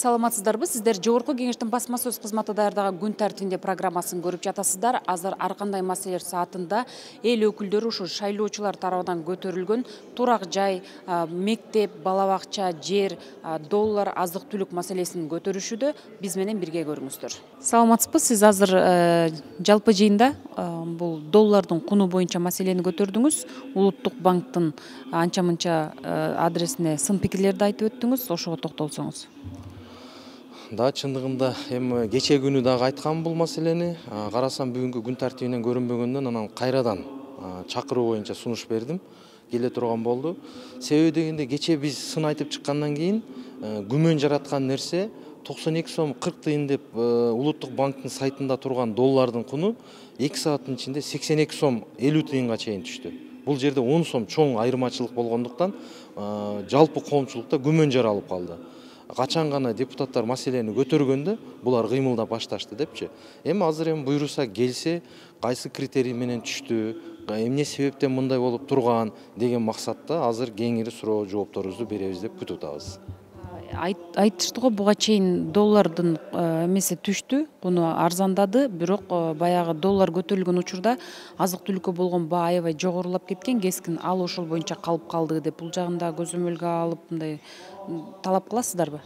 саламатсыздарбы? Сиздер Жогорку Кеңештин басма сөз кызматы даярдаган күн тартибинде программасын көрүп жатасыздар. Азыр ар кандай маселелер саатында эл өкүлдөрү ушу шайлоочулар тарабынан көтөрүлгөн турак жай, мектеп, бала бакча, жер, доллар, азык-түлүк маселесин көтөрүшүүдө. Биз менен бирге көрүңүздөр. Саламатсызбы? Сиз азыр жалпы жыйында бул доллардын куну боюнча маселени көтөрдүңүз. Улуттук банктын анча-мынча адресине сын пикирлерди айтып өттүңүз. Ошого токтолсоңуз. Да, чындыгында эми кече күнү дагы айткам бул маселени. Карасам бүгүнкү күн тартибинен көрүнбөгөндөн анан кайрадан чакыруу боюнча сунуш бердим. Келе турган болду. Себеби дегенде кече биз сын айтып чыккандан кийин күмөн жараткан нерсе 92 сом 40 тыйын деп Улуттук банктын сайтында турган доллардын куну 2 сааттын ичинде 82 сом 50 тыйынга чейин түштү. Бул жерде 10 сом чоң айырмачылык болгондуктан жалпы коомчулукта күмөн жаралып калды. Качан гана депутаттар маселени көтөргөндө булар кыймылдап башташты депчи. Эми азыр буйруса келсе, кайсы критерий менен түштү, эмне себептен мындай болуп турган деген максатта азыр кеңири суроо жоопторубузду беребиз деп күтүп атабыз. Айтышты го буга чейин доллардын эмеси түштү, куну арзандады, бирок баягы доллар көтөрүлгөн учурда азык-түлүккө болгон баа аябай жогорулап кеткен, кескин ал ошол боюнча калып калды деп бул жагында көзөмөлгө алып мындай талап кыласыздарбы?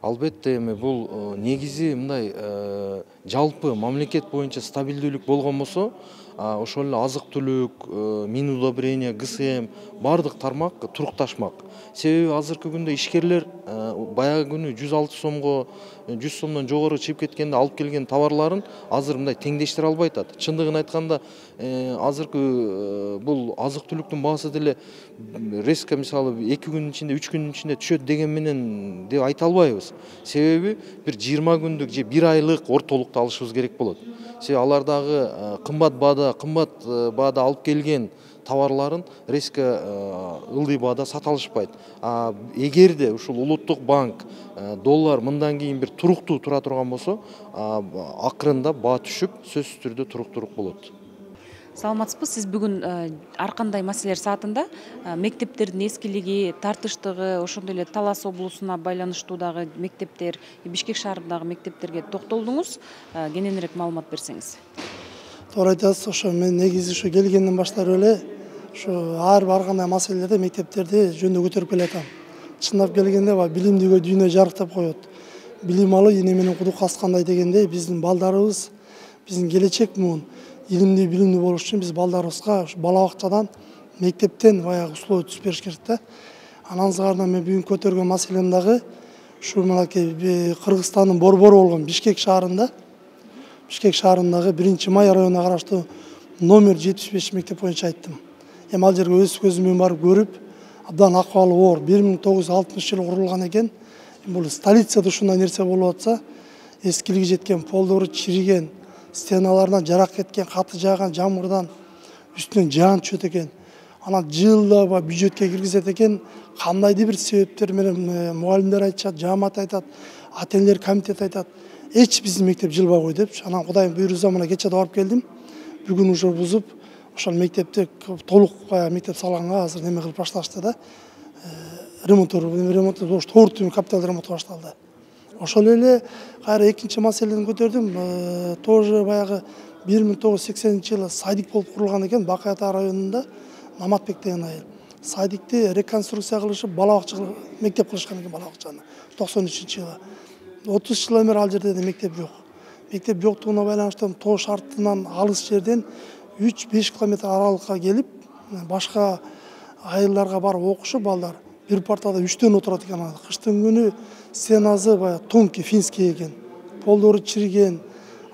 Албетте, эми бул негизи мындай жалпы мамлекет боюнча стабилдүүлүк болгон болсо, ошол эле азык-түлүк, Минудобрение, ГСМ бардык тармак турукташмак. Себеби азыркы күндө ишкерлер баягы күнү 106 сомго 100 сомдон жогору чыгып кеткенде алып келген товарларын азыр мындай теңдештире албай атат. Чындыгын айтканда, азыркы бул азык-түлүктүн баасы деле резко мисалы 2 күндүн ичинде, 3 күндүн ичинде түшөт деген менен деп айта албайбыз. Себеби бир 20 күндүк же 1 айлык ортолукту алышыбыз керек болот. Себеби алардагы кымбат баада алып келген товарларын резко ылдый баада сата алышпайт. Эгерде ушул Улуттук банк доллар мындан кийин бир туруктуу тура турган болсо, акырында баа түшүп, сөзсүз түрдө туруктуурук болот. Саламатсызбы? Сиз бүгүн ар кандай маселелер саатында мектептердин эскилиги, тартыштыгы, ошондой эле Талас облусуна байланыштуу дагы мектептер, Бишкек шаарындагы мектептерге токтолдуңуз. Кененирээк маалымат берсеңиз. Туура айтасыз. Ошо мен негизи ушу келгенден баштап эле ушу ар кандай маселелерде мектептерди жөнүндө көтөрүп келатам. Чындап келгенде билимдүүгө дүйнө жарыктап коет. Билим алуу эне менен куду каскандай дегендей биздин балдарыбыз, биздин келечек муун илимдүү, билимдүү болуш үчүн биз балдарыбызга бала бакчадан, мектептен баягы условия түзүп бериш керек да. Анан зыгарынан мен бүгүн көтөргөн маселем дагы ушу мынакей Кыргызстандын борбору болгон Бишкек шаарындагы 1 май районуна караштуу номер 75 мектеп боюнча айттым. Эми ал жерге өз көзүм менен барып көрүп, абдан акыбалы оор 1960 жылы курулган экен. Бул столицада ушундай нерсе болуп атса, эскилиги жеткен, полдору чириген, стеналарынан жарак кеткен, каты жааган жамгырдан үстүнөн жаан түшөт экен. Анан жылда бюджетке киргизет экен, кандайдыр бир себептер менен мугалимдер айтышат, жаамат айтат, ата-энелер комитети айтат. Эч биздин мектеп жылбай деп. Анан Кудайдын буйруусу менен кече барып келдим. Бүгүн уже бузуп, ошол мектепти толук мектеп салганга азыр неме кылып башташты да. Ремонт торт капитал ремонт башталды. Ошол эле кайра экинчи маселени көтөрдүм. Тоже баягы 1980-жылы садик болуп курулган экен Бакай Ата районунда, Наматбек деген айыл. Садикти реконструкция кылышып, бала бакча мектеп кылышкан экен, бала бакчаны 93-жылы. 30 жылдан бери ал жерде мектеп жок. Мектеп жоктугуна байланыштуу тоо шартынан алыс жерден 3-5 километр аралыкка келип, башка айылдарга барып окушуп балдар бир партада 3төн отурат экен. Кыштын күнү стенасы тонкий финский экен. Полдору чириген.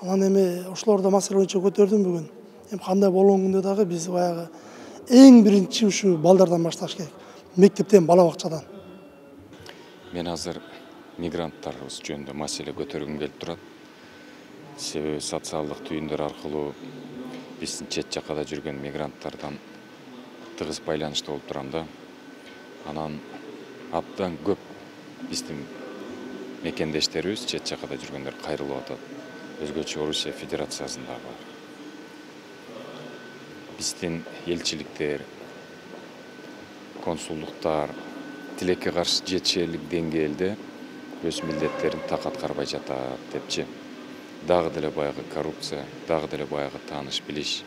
Анан эми ошолордо маселе боюнча көтөрдүм бүгүн. Эми кандай болгон күндө дагы биз баягы эң биринчи ушу балдардан башташ керек. Мектептен, бала бакчадан. Мен азыр мигранттарыбыз жөнүндө маселе көтөргүм келип турат. Себеби социалдык түйүндөр аркылуу биздин чет жакада жүргөн мигранттардан тыгыз байланышта болуп турам да. Анан абдан көп биздин мекендештерибиз чет жакада жүргөндөр кайрылып атат. Өзгөчө Орусия Федерациясында бар. Биздин элчиликтер, консулдуктар тилекке каршы жетишерлик деңгээлде өз милдеттерин так аткарбай жатат депчи. Дагы деле баягы коррупция, дагы деле баягы тааныш билиш,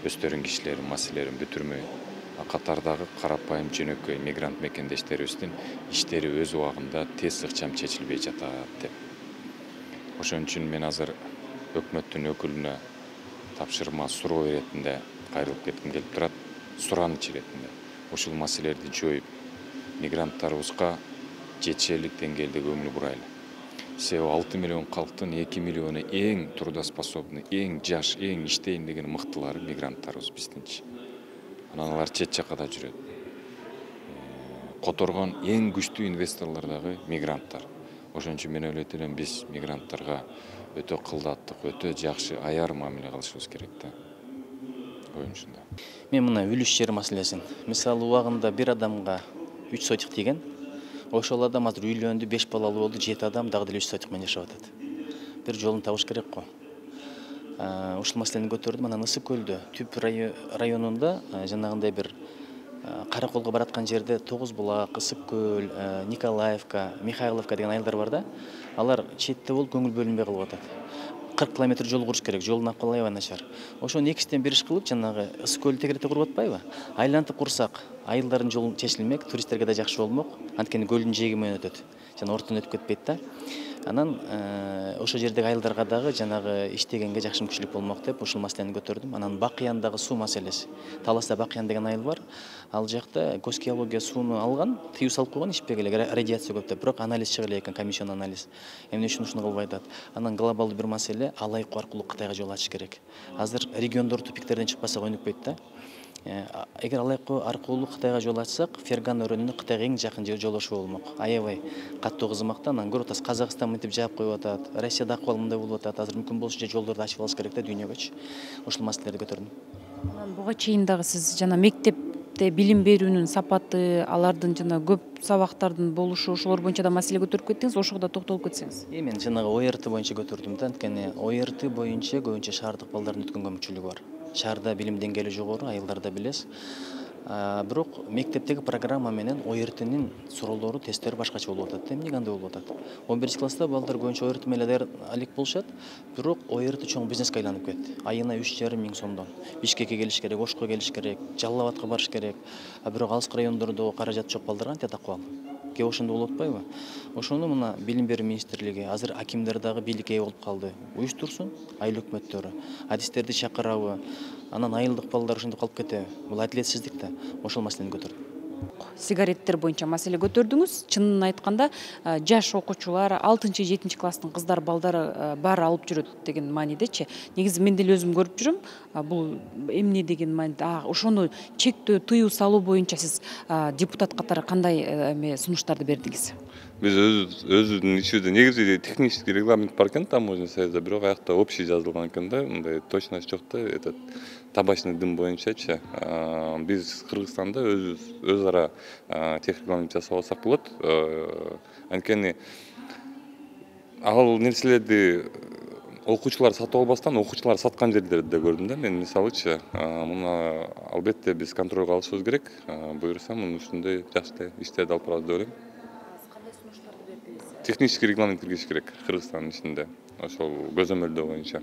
өздөрүнүн кишилерин, маселелерин бүтүрмөй, катардагы карапайым жөнөкөй мигрант мекендештерибиздин иштери өз убагында тез ыкчам чечилбей жатат деп. Ошон үчүн мен азыр өкмөттүн өкүлүнө тапшырма суроо иретинде кайрылып кетким келип турат, сураныч иретинде. Ушул маселелерди жоюп, мигранттарыбызга жетишерлик деңгээлде көңүл бурайлы. Себеби 6 миллион калктын 2 миллиону эң трудоспособный, эң жаш, эң иштейин деген мыктылары мигранттарыбыз биздинчи. Анан алар чет жакада жүрөт. Которгон эң күчтүү инвесторлор дагы мигранттар. Ошон үчүн мен ойлойт элем, биз мигранттарга өтө кылдаттык, өтө жакшы аяр мамиле кылышыбыз керек да. Оюм ушунда. Мен мына үлүш жер маселесин. Мисалы убагында бир адамга 3 сотик деген. Ошол адам азыр үйлөндү, 5 балалы болду, 7 адам дагы деле 3 сотик менен жашап атат. Бир жолун табыш керек го. Ушул маселени көтөрдүм. Анан Ысык көлдө, Түп районунда жанагындай бир Караколго бараткан жерде 9 булак, Ысык көл, Николаевка, Михайловка деген айылдар бар да. Алар четте болуп көңүл бөлүнбөй калып атат. 40 километр жол куруш керек, жолдун акыбалы аябай начар. Ошону экисинен бир иш кылып, жанагы Ысык көлдү тегерете куруп атпайбы? Айлантып курсак, айылдардын жолу чечилмек, туристтерге да жакшы болмок. Анткени көлдүн жээги менен өтөт. Жана ортон өтүп кетпейт да. Анан ошол жердеги айылдарга дагы жанагы иштегенге жакшы мүмкүнчүлүк болмок деп ушул маселени көтөрдүм. Анан Бакыяндагы суу маселеси. Таласта Бакыян деген айыл бар. Ал жакта госгеология сууну алган, тыюу салып койгон, ичпей эле радиация көп деп. Бирок анализ чыгып эле экен, комиссион анализ. Эмне үчүн ушуну кылбай атат? Анан глобалдуу бир маселе Алайкуу аркылуу Кытайга жол ачыш керек. Азыр региондор тупиктерден чыкпасак өнүкпөйт да. Эгер Алайкуу аркылуу Кытайга жол ачсак, Ферган өрөөнүнө Кытайга эң жакын жолошуу болмок. Аябай каттуу кызмакта. Анан көрүп атасыз, Казакстан мынтип жаап коюп атат. Россияда акыбал мындай болуп атат. Азыр мүмкүн болсо жолдорду ачып алыш керек да дүйнөгөчү. Ушул маселелерди көтөрдүм. Анан буга чейин дагы сиз жана мектепте билим берүүнүн сапаты, алардын жана көп сабактардын болушу, ошолор боюнча да маселе көтөрүп кеттиңиз, ошого да токтолуп кетсеңиз. Мен жанагы ОРТ боюнча көтөрдүм да, анткени ОРТ боюнча көбүнчө шаардык балдардын өткөнгө мүмкүнчүлүгү бар. Шаарда билим деңгээли жогору, айылдарда билесиз. Бирок мектептеги программа менен ОРТнин суроолору, тесттери башкача болуп атат. Эмне кандай болуп атат? 11-класста балдар көбүнчө ОРТ менен алек болушат, бирок ОРТ чоң бизнеске айланып кетти. Айына 3,5 миң сомдон. Бишкекке келиш керек, Ошко келиш керек, Жалал Абадка барыш керек. Бирок алыскы райондордо каражат жок балдарга антип акыбал. Кээ ошондо болуп атпайбы? Ошону мына Билим берүү министрлиги, азыр акимдер дагы бийликке ээ болуп калды. Уюштурсун, айыл өкмөттөрү, адистерди чакырабы, анан айылдык балдар ошондо калып кетеби? Бул адилетсиздик да. Ошол маселени көтөрдүм. Сигареттер боюнча маселе көтөрдүңүз. Чынын айтканда, жаш окуучулар, 6-7 класстын кыздар, балдары баары алып жүрөт деген маанидечи. Негизи мен деле өзүм көрүп жүрөм. Бул эмне деген мааниде? Ошону чектөө, тыюу салуу боюнча сиз депутат катары кандай сунуштарды бердиңиз? Биз өзүбүздүн ичибизде негизи технический регламент бар экен таможня союзда, бирок аякта общий жазылган экен да, мындай точность жок да, этот табачный дым боюнчачы. Биз Кыргызстанда өз ара техрегламент жасап алсак болот. Анткени ал нерселерди окуучулар сатып албастан, окуучулар саткан жерлерди да көрдүм да мен, мисалычы. Муну албетте биз контролго алышыбыз керек. Буюрса мунун үстүндө жакшы иштерди алып барабыз деп ойлойм. Технический регламент киргизиш керек Кыргызстандын ичинде, ошол көзөмөлдөө боюнча.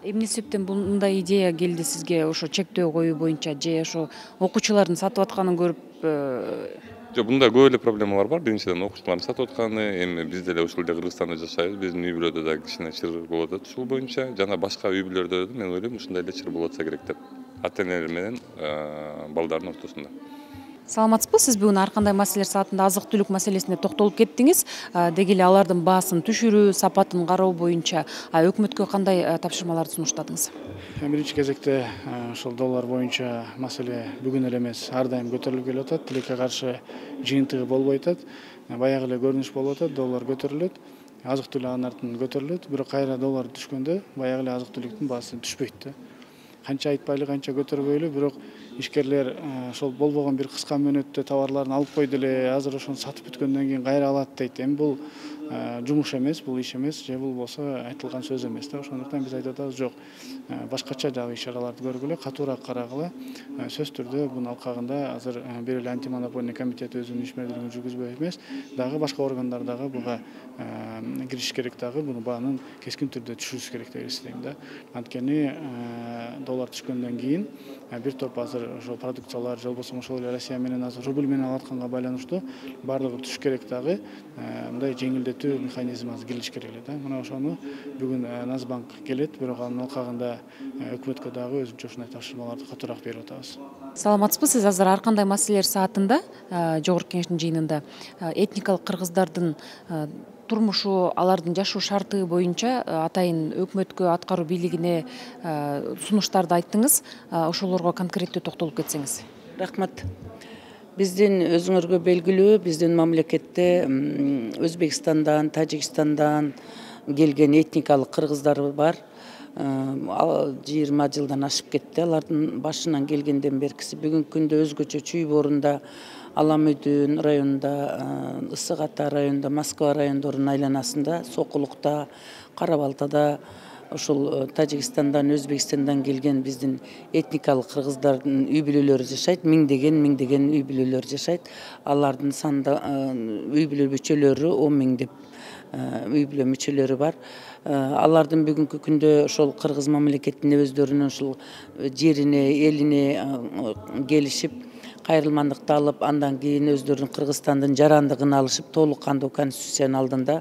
Эмне себептен мындай идея келди сизге, ошо чектөө коюу боюнча же ошо окуучулардын сатып атканын көрүп? Жок, мында көп эле проблемалар бар. Биринчиден окуучулардын сатып атканы, эми биз деле ушул жерде Кыргызстанда жашайбыз, биздин үй бүлөдө да кичине чыр болуп атат ушул боюнча. Жана башка үй бүлөлөрдө да мен ойлойм ушундай эле чыр болуп атса керек деп. Ата-энелер менен балдардын ортосунда. Саламатсызбы? Сиз бүгүн ар кандай маселелер саатында азык-түлүк маселесине токтолуп кеттиңиз. Деги эле алардын баасын түшүрүү, сапатын кароо боюнча өкмөткө кандай тапшырмаларды сунуштадыңыз? Биринчи кезекте ошол доллар боюнча маселе бүгүн эле эмес, ар дайым көтөрүлүп келип атат. Тилекке каршы жыйынтыгы болбой атат. Баягы эле көрүнүш болуп атат, доллар көтөрүлөт, азык-түлүк анын артынан көтөрүлөт. Бирок кайра доллар түшкөндө баягы эле азык-түлүктүн баасы түшпөйт да. Канча айтпайлы, канча көтөрбөйлү, бирок ишкерлер ошол болбогон бир кыска мөөнөттө товарларын алып койду эле, азыр ошону сатып бүткөндөн кийин кайра алат дейт. Эми бул жумуш эмес, бул иш эмес, же бул болсо айтылган сөз эмес да. Ошондуктан биз айтып атабыз, жок, башкача дагы ишараларды көргүлө, катуураак карагыла. Сөз түрдө бунун алкагында азыр бир эле антимонопольный комитет өзүнүн ишмердүүлүгүн жүргүзбөй эмес, дагы башка органдар дагы буга кириш керек, дагы буну баанын кескин түрдө түшүрүш керек деп эсептейм да. Анткени доллар түшкөндөн кийин бир топ азыр ошо продукциялар же болбосо ошол эле Россия менен азыр рубль менен алатканга байланыштуу баардыгы түшүш керек, дагы мындай жеңилдетүү механизми азыр кирилиш керек эле да. Мына ошону бүгүн Нацбанк келет, бирок анын алкагында өкмөткө дагы өзүнчө ушундай тапшырмаларды катуураак берип атабыз. Саламатсызбы, сиз азыр ар кандай маселелер саатында жогорку кеңештин жыйынында этникалык кыргыздардын турмушу, алардын жашоо шарты боюнча атайын өкмөткө, аткаруу бийлигине сунуштарды айттыңыз. Ошолорго конкреттүү токтолуп кетсеңиз. Рахмат. Биздин өзүңөргө белгилүү, биздин мамлекетте Өзбекстандан, Тажикстандан келген этникалык кыргыздар бар. 20 жылдан ашып кетти. Алардын башынан келгенден беркиси бүгүнкү күндө өзгөчө Чүй Борунда, Аламүйдүн районунда, Ысык Ата районунда, Москва райондорунун айланасында, Сокулукта, Кара-Балтада, ошол Тажикстандан, Өзбекстандан келген биздин этникалык кыргыздардын үй бүлөлөрү жашайт. Миңдеген үй бүлөлөр жашайт. Алардын санда үй бүлө мүчөлөрү 10 000 деп үй бүлө мүчөлөрү бар. Алардын бүгүнкү күндө ошол кыргыз мамлекетине өздөрүнүн ошол жерине, элине келишип, кайрылмандыкты алып, андан кийин өздөрүнүн Кыргызстандын жарандыгын алышып, толук кандуу конституциянын алдында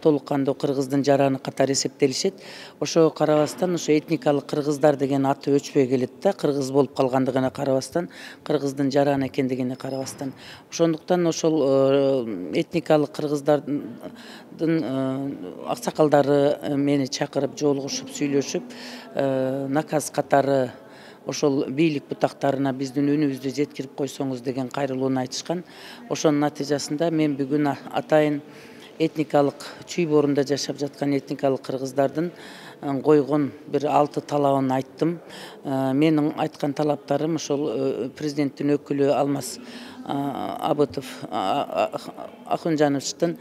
толук кандуу кыргыздын жараны катары эсептелишет. Ошого карабастан, ошо этникалык кыргыздар деген аты өчпөй келет да, кыргыз болуп калгандыгына карабастан, кыргыздын жараны экендигине карабастан. Ошондуктан ошол этникалык кыргыздардын аксакалдары мени чакырып, жолугушуп, сүйлөшүп, наказ катары ошол бийлик бутактарына биздин үнүбүздү жеткирип койсоңуз деген кайрылууну айтышкан. Ошонун натыйжасында мен бүгүн атайын этникалык Чүй Борунда жашап жаткан этникалык кыргыздардын койгон бир 6 талабын айттым. Менин айткан талаптарым ошол президенттин өкүлү Алмаз Абытов Ахунжановичтин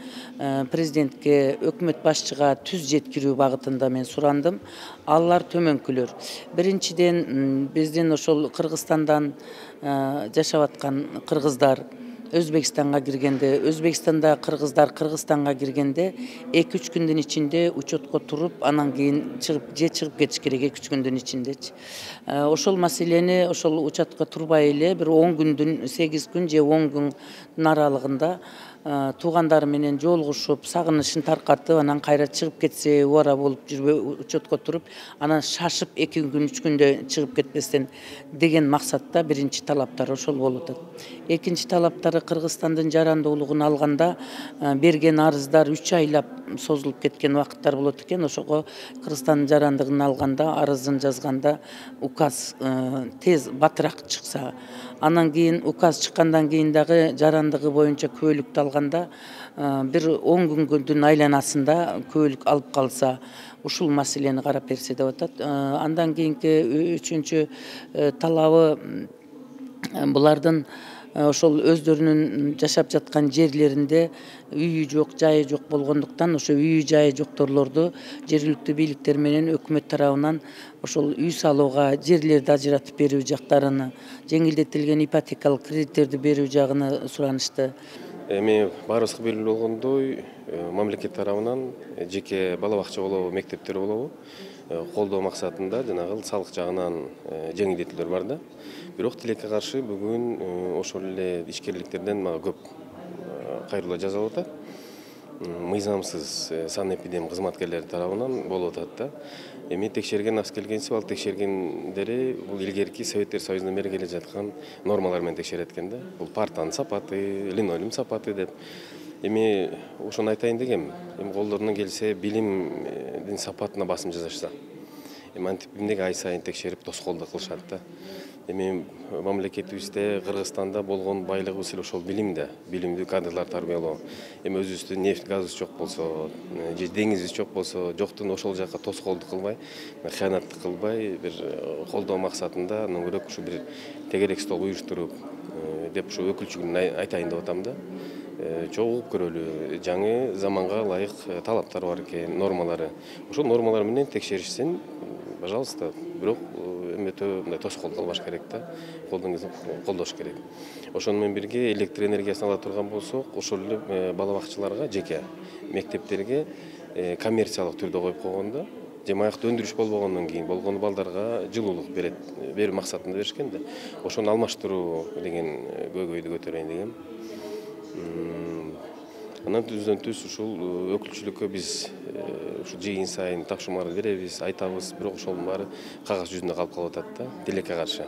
президентке, өкмөт башчыга түз жеткирүү багытында мен сурандым. Алар төмөнкүлөр. Биринчиден, биздин ошол Кыргызстандан жашап аткан кыргыздар Өзбекстанга киргенде, Өзбекстанда кыргыздар Кыргызстанга киргенде 2-3 күндүн ичинде учетко туруп, анан кийин чыгып кетиш керек 2-3 күндүн ичиндечи. Ошол маселени ошол учетко турбай эле бир 10 күндүн 8 күн же 10 күндүн аралыгында туугандары менен жолугушуп, сагынышын таркатып, анан кайра чыгып кетсе убара болуп жүрбөй учетко туруп, анан шашып 2 күн 3 күндө чыгып кетпестен деген максатта биринчи талаптары ошол болуп атат. Экинчи талаптары Кыргызстандын жарандуулугун алганда берген арыздар 3 айлап созулуп кеткен убакыттар болот экен. Ошого Кыргызстандын жарандыгын алганда, арызын жазганда указ тез батыраак чыкса, анан кийин указ чыккандан кийин дагы жарандыгы боюнча күбөлүктү алганда бир 10 күндүн айланасында күбөлүк алып калса, ушул маселени карап берсе деп атат. Андан кийинки үчүнчү талабы булардын ошол өздөрүнүн жашап жаткан жерлеринде үйү жок, жайы жок болгондуктан ошо үйү жайы жокторлорду жергиликтүү бийликтер менен өкмөт тарабынан ошол үй салууга жерлерди ажыратып берүү жактарыны, жеңилдетилген ипотекалык кредиттерди берүү жагына суранышты. Эми баарыбызга белгилүү болгондой, мамлекет тарабынан жеке бала бакча болобу, мектептер болобу колдоо максатында жанагы салык жагынан жеңилдетүүлөр бар да. Бирок тилекке каршы бүгүн ошол эле ишкерликтерден мага көп кайрылуу жазылып атат. Мыйзамсыз санэпидем кызматкерлери тарабынан болуп атат да. Эми текшерген аз келгенсе, ал текшергендери бул илгерки Советтер Союзунан бери келе жаткан нормалар менен текшерет экен да. Бул партанын сапаты, линолеум сапаты деп. Эми ошону айтайын дегем. Эми колдорунан келсе билимдин сапатына басым жасашса. Эми антип эмнеге ай сайын текшерип тоскоолдук кылышат да. Эми мамлекетибизде Кыргызстанда болгон байлыгыбыз эле ошол билимде, билимдүү кадрлар тарбиялоо. Эми өзүбүздө нефть, газыбыз жок болсо, же деңизибиз жок болсо, жоктун ошол жака тоскоолдук кылбай, кыянаттык кылбай, бир колдоо максатында көбүрөөк ушу бир тегерек стол уюштуруп деп ушу өкүлчүгүн айтайын деп атам да. Чогуу көрөлү, жаңы заманга ылайык талаптар бар экен, нормалары. Ошол нормалар менен текшеришсин, пожалуйста, бирок эметөө мындай тоскоол кылбаш керек да, колдон келсе колдош керек. Ошону менен бирге электр энергиясын ала турган болсок, ошол эле бала бакчаларга, жеке мектептерге коммерциялык түрдө коюп койгондо, жемаякты өндүрүш болбогондон кийин болгону балдарга жылуулук берүү максатында беришкен да. Ошону алмаштыруу деген көйгөйдү көтөрөйүн дегем. Анан түздөн түз ушул өкүлчүлүккө биз ушу жыйын сайын тапшырмаларды беребиз, айтабыз, бирок ошонун баары кагаз жүзүндө калып атат да, тилекке каршы.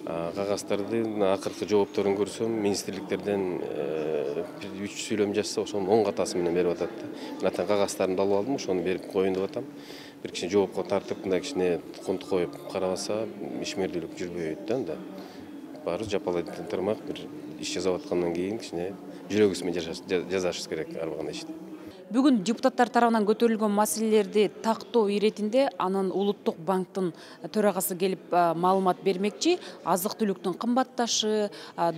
Кагаздардын акыркы жоопторун көрсөм, министрликтерден 3 сүйлөм жазса, ошонун 10 катасы менен берип атат да. Мен атан кагаздарымды алып алдым, ошону берип коеюн деп атам. Бир кичине жоопко тартып, мындай кичине контук коюп карабаса, ишмердүүлүк жүрбөйт да анда. Баары жапалайт тырмак бир иш жасап аткандан кийин кичине жүрөгүбүз жазашыбыз керек ар кандай ишти. Бүгүн депутаттар тарабынан көтөрүлгөн маселелерди тактоо иретинде анын Улуттук банктын төрагасы келип маалымат бермекчи. Азык-түлүктүн кымбатташы,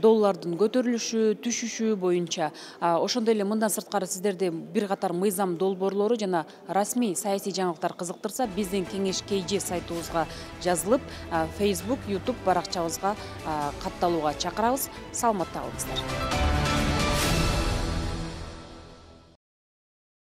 доллардын көтөрүлүшү, түшүшү боюнча. Ошондой эле мындан сырткары сиздерди бир катар мыйзам долбоорлору жана расмий саясий жаңылыктар кызыктырса, биздин кеңеш KG сайтыбызга жазылып, Facebook, YouTube баракчабызга катталууга чакырабыз. Саламатта калыңыздар.